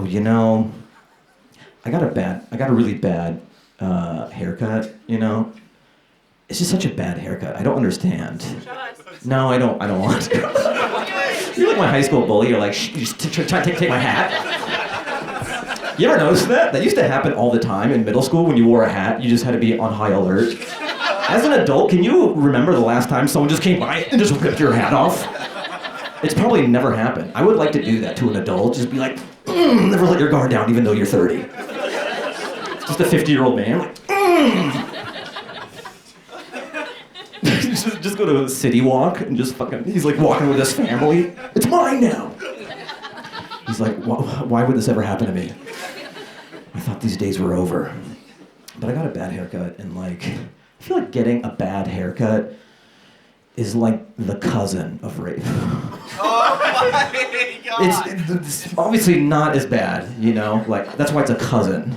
oh, you know, I got a really bad haircut, you know? It's just such a bad haircut. I don't understand. No, I don't want to. You're like my high school bully. You're like, you just try to take my hat. You ever notice that? That used to happen all the time in middle school when you wore a hat. You just had to be on high alert. As an adult, can you remember the last time someone just came by and just ripped your hat off? It's probably never happened. I would like to do that to an adult. Just be like, never let your guard down even though you're 30. Just a 50-year-old man, like, just go to a city walk and just fucking, he's like walking with his family. It's mine now. He's like, why would this ever happen to me? I thought these days were over. But I got a bad haircut, and like, I feel like getting a bad haircut is like the cousin of rape. Oh my God. It's obviously not as bad, you know? Like, that's why it's a cousin.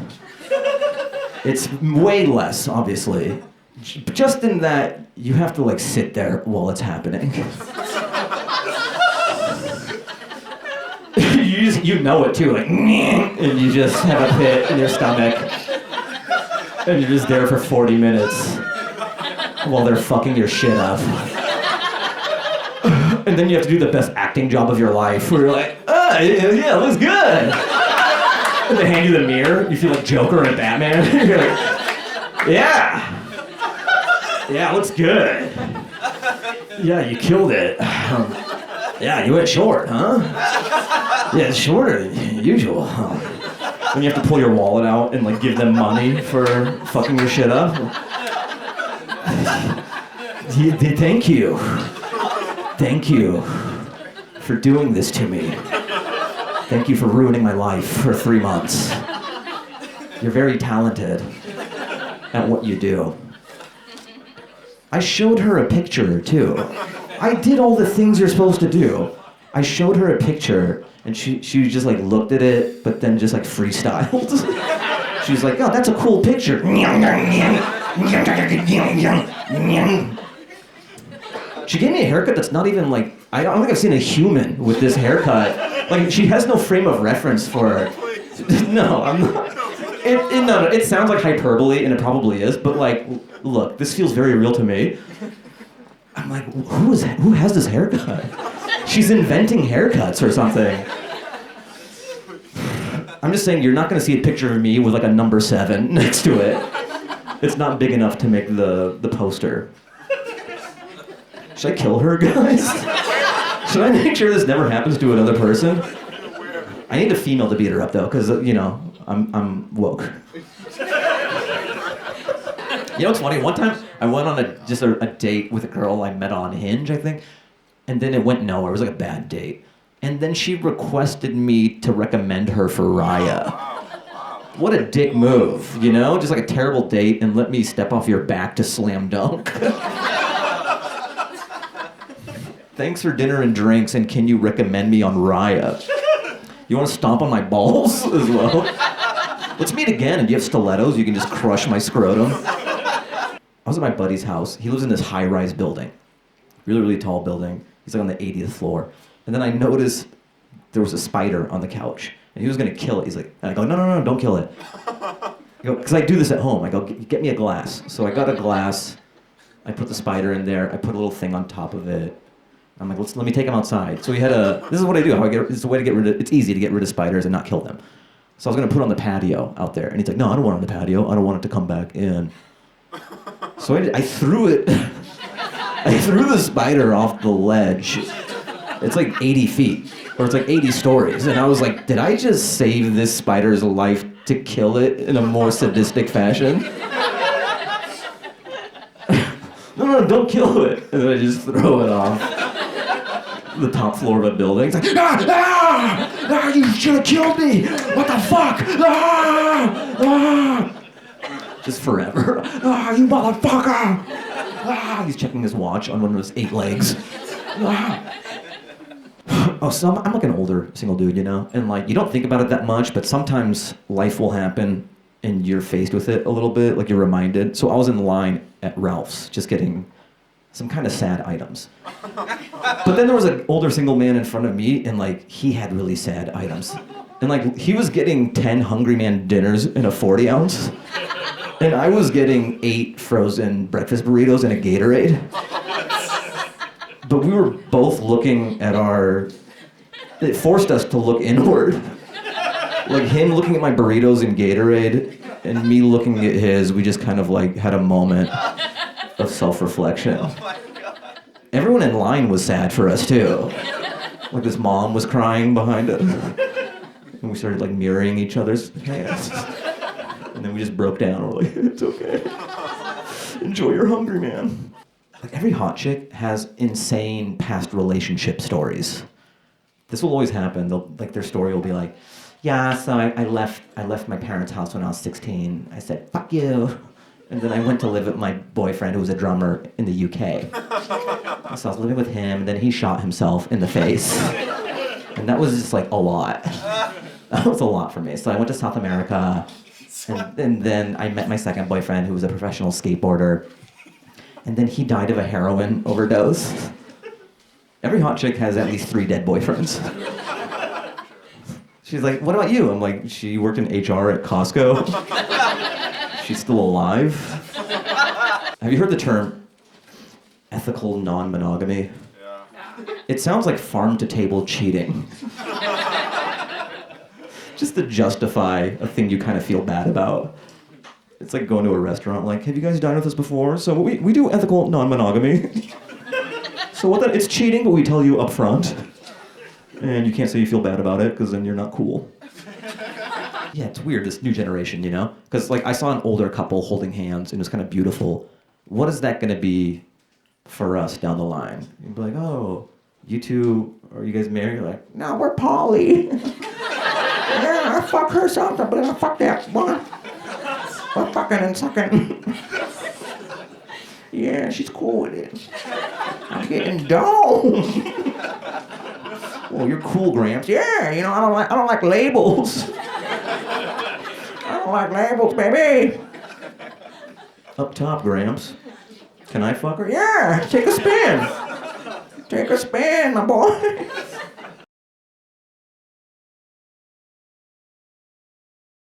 It's way less, obviously. Just in that you have to like sit there while it's happening. you know it too, like, and you just have a pit in your stomach, and you're just there for 40 minutes while they're fucking your shit up. And then you have to do the best acting job of your life, where you're like, oh, yeah, it looks good. And they hand you the mirror, you feel like Joker and Batman. You're like, yeah, it looks good. Yeah, you killed it. Yeah, you went short, huh? Yeah, it's shorter than usual. When you have to pull your wallet out and like give them money for fucking your shit up. Thank you. Thank you for doing this to me. Thank you for ruining my life for 3 months. You're very talented at what you do. I showed her a picture too. I did all the things you're supposed to do. I showed her a picture and she just like looked at it, but then just like freestyled. She was like, oh, that's a cool picture. She gave me a haircut that's not even like, I don't think I've seen a human with this haircut. Like, she has no frame of reference for it. No, I'm not. No, it sounds like hyperbole, and it probably is, but like, look, this feels very real to me. I'm like, who has this haircut? She's inventing haircuts or something. I'm just saying, you're not gonna see a picture of me with like a number 7 next to it. It's not big enough to make the poster. Should I kill her, guys? Should I make sure this never happens to another person? I need a female to beat her up though, because you know, I'm woke. You know what's funny? One time I went on a date with a girl I met on Hinge, I think, and then it went nowhere. It was like a bad date. And then she requested me to recommend her for Raya. What a dick move, you know? Just like a terrible date and let me step off your back to slam dunk. Thanks for dinner and drinks, and can you recommend me on Raya? You want to stomp on my balls as well? Let's meet again, and you have stilettos, you can just crush my scrotum. I was at my buddy's house. He lives in this high-rise building. Really, really tall building. He's like on the 80th floor. And then I noticed there was a spider on the couch, and he was gonna kill it. He's like, and I go, no, don't kill it. I go, because I do this at home. I go, get me a glass. So I got a glass. I put the spider in there. I put a little thing on top of it. I'm like, let me take him outside. So this is what I do. It's a way to get rid of, it's easy to get rid of spiders and not kill them. So I was gonna put it on the patio out there. And he's like, no, I don't want it on the patio. I don't want it to come back in. So I threw it, I threw the spider off the ledge. It's like 80 feet, or it's like 80 stories. And I was like, did I just save this spider's life to kill it in a more sadistic fashion? No, don't kill it. And then I just throw it off the top floor of a building. It's like, you should have killed me! What the fuck? Just forever. You motherfucker! He's checking his watch on one of his 8 legs. Oh, so I'm like an older single dude, you know? And like, you don't think about it that much, but sometimes life will happen and you're faced with it a little bit, like you're reminded. So I was in line at Ralph's, just getting some kind of sad items. But then there was an older single man in front of me, and like, he had really sad items. And like, he was getting 10 Hungry Man dinners in a 40 ounce. And I was getting 8 frozen breakfast burritos and a Gatorade. But we were both looking at it forced us to look inward. Like him looking at my burritos and Gatorade and me looking at his, we just kind of like had a moment of self-reflection. Oh my God. Everyone in line was sad for us too. Like this mom was crying behind us. And we started like mirroring each other's hands. And then we just broke down. We're like, it's okay. Enjoy your Hungry Man. Like every hot chick has insane past relationship stories. This will always happen. Their story will be like, yeah, so I left my parents' house when I was 16. I said, fuck you. And then I went to live with my boyfriend who was a drummer in the UK. So I was living with him, and then he shot himself in the face. And that was just like a lot. That was a lot for me. So I went to South America, and then I met my second boyfriend who was a professional skateboarder. And then he died of a heroin overdose. Every hot chick has at least 3 dead boyfriends. She's like, what about you? I'm like, she worked in HR at Costco. She's still alive. Have you heard the term ethical non-monogamy? Yeah. It sounds like farm-to-table cheating. Just to justify a thing you kind of feel bad about. It's like going to a restaurant, like, have you guys dined with us before? So we do ethical non-monogamy. So it's cheating, but we tell you up front. And you can't say you feel bad about it, because then you're not cool. Yeah, it's weird, this new generation, you know? Because like I saw an older couple holding hands, and it was kind of beautiful. What is that going to be for us down the line? You'd be like, oh, you two, are you guys married? You're like, no, we're poly. Yeah, I fuck her something, but I fuck that one. We're fucking and sucking. Yeah, she's cool with it. I'm getting domed. Oh, you're cool, Gramps. Yeah, you know, I don't like labels. I don't like labels, baby. Up top, Gramps. Can I fuck her? Yeah, take a spin. Take a spin, my boy.